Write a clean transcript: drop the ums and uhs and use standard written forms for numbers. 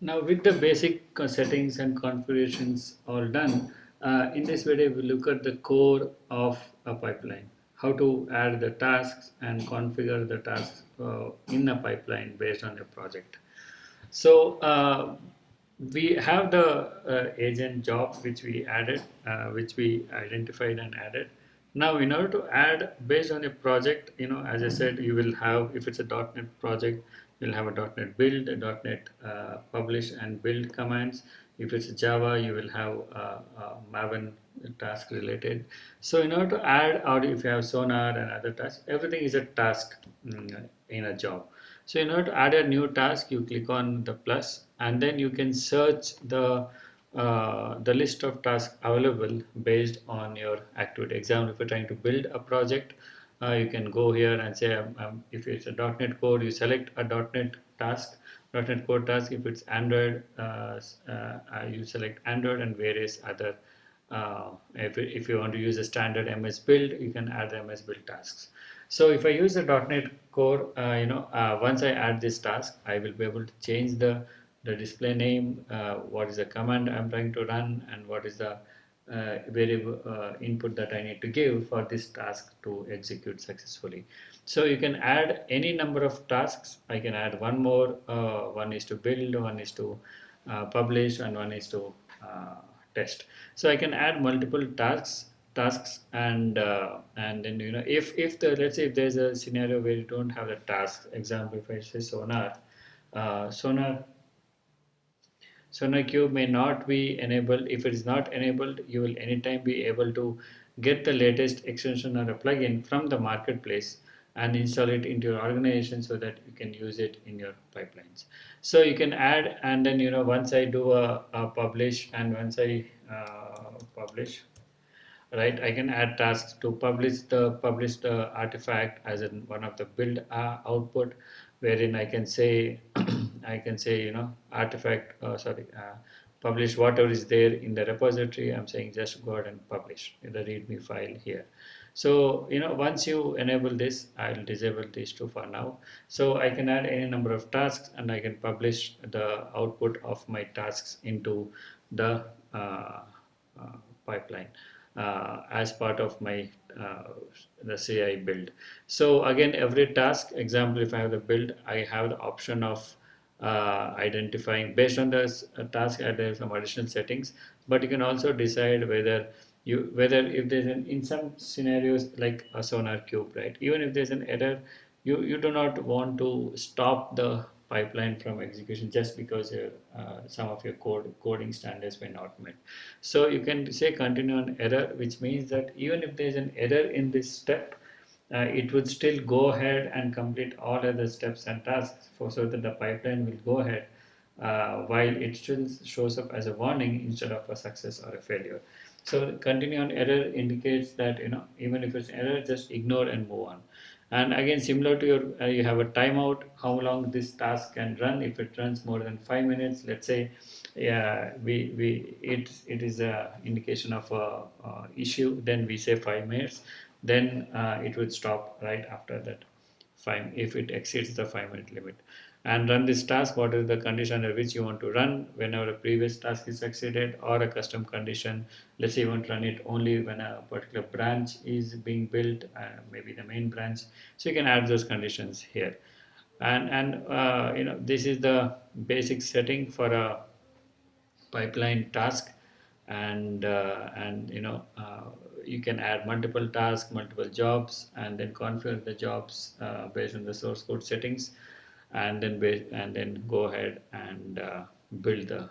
Now with the basic settings and configurations all done, in this video we look at the core of a pipeline. How to add the tasks and configure the tasks in a pipeline based on your project. So we have the agent job which we added, which we identified and added. Now, in order to add based on a project, as I said, you will have, if it's a .NET project, you'll have a .NET build, a .NET publish and build commands. If it's Java, you will have Maven task related. So in order to add, or if you have Sonar and other tasks, everything is a task in a job. So in order to add a new task, you click on the plus, and then you can search the list of tasks available based on your activity. Example, if you're trying to build a project, you can go here and say, if it's a .NET Core, you select a .NET task, .NET Core task. If it's Android, you select Android and various other. If you want to use a standard MS build, you can add the MS build tasks. So if I use the .NET Core, once I add this task, I will be able to change the display name, what is the command I'm trying to run, and what is the variable input that I need to give for this task to execute successfully. So you can add any number of tasks. I can add one more. One is to build, one is to publish, and one is to test. So I can add multiple tasks and then if the, let's say if there's a scenario where you don't have the task. Example, if I say sonar, sonar Cube may not be enabled. If it is not enabled, you will anytime be able to get the latest extension or a plugin from the marketplace and install it into your organization so that you can use it in your pipelines. So you can add, and then once I do a publish, and once I publish, right, I can add tasks to publish the artifact as in one of the build output, wherein I can say I can say artifact publish whatever is there in the repository. I'm saying just go ahead and publish the readme file here. So once you enable this, I'll disable these two for now. So I can add any number of tasks and I can publish the output of my tasks into the pipeline as part of my the CI build. So again, every task, example, if I have the build, I have the option of identifying based on the task. I have some additional settings, but you can also decide whether if there's in some scenarios like a sonar cube, right? Even if there's an error, you do not want to stop the pipeline from execution just because some of your coding standards were not met. So you can say continue on error, which means that even if there is an error in this step, it would still go ahead and complete all other steps and tasks so that the pipeline will go ahead while it still shows up as a warning instead of a success or a failure. So continue on error indicates that even if it's error, just ignore and move on. And again, similar to your, you have a timeout, how long this task can run. If it runs more than 5 minutes, let's say, yeah, it is a indication of a issue. Then we say 5 minutes. Then it would stop right after that fine if it exceeds the 5 minute limit, and run this task. What is the condition under which you want to run whenever a previous task is succeeded, or a custom condition. Let's say you want to run it only when a particular branch is being built, maybe the main branch. So you can add those conditions here. And this is the basic setting for a pipeline task. And you can add multiple tasks, multiple jobs, and then configure the jobs based on the source code settings, and then go ahead and build the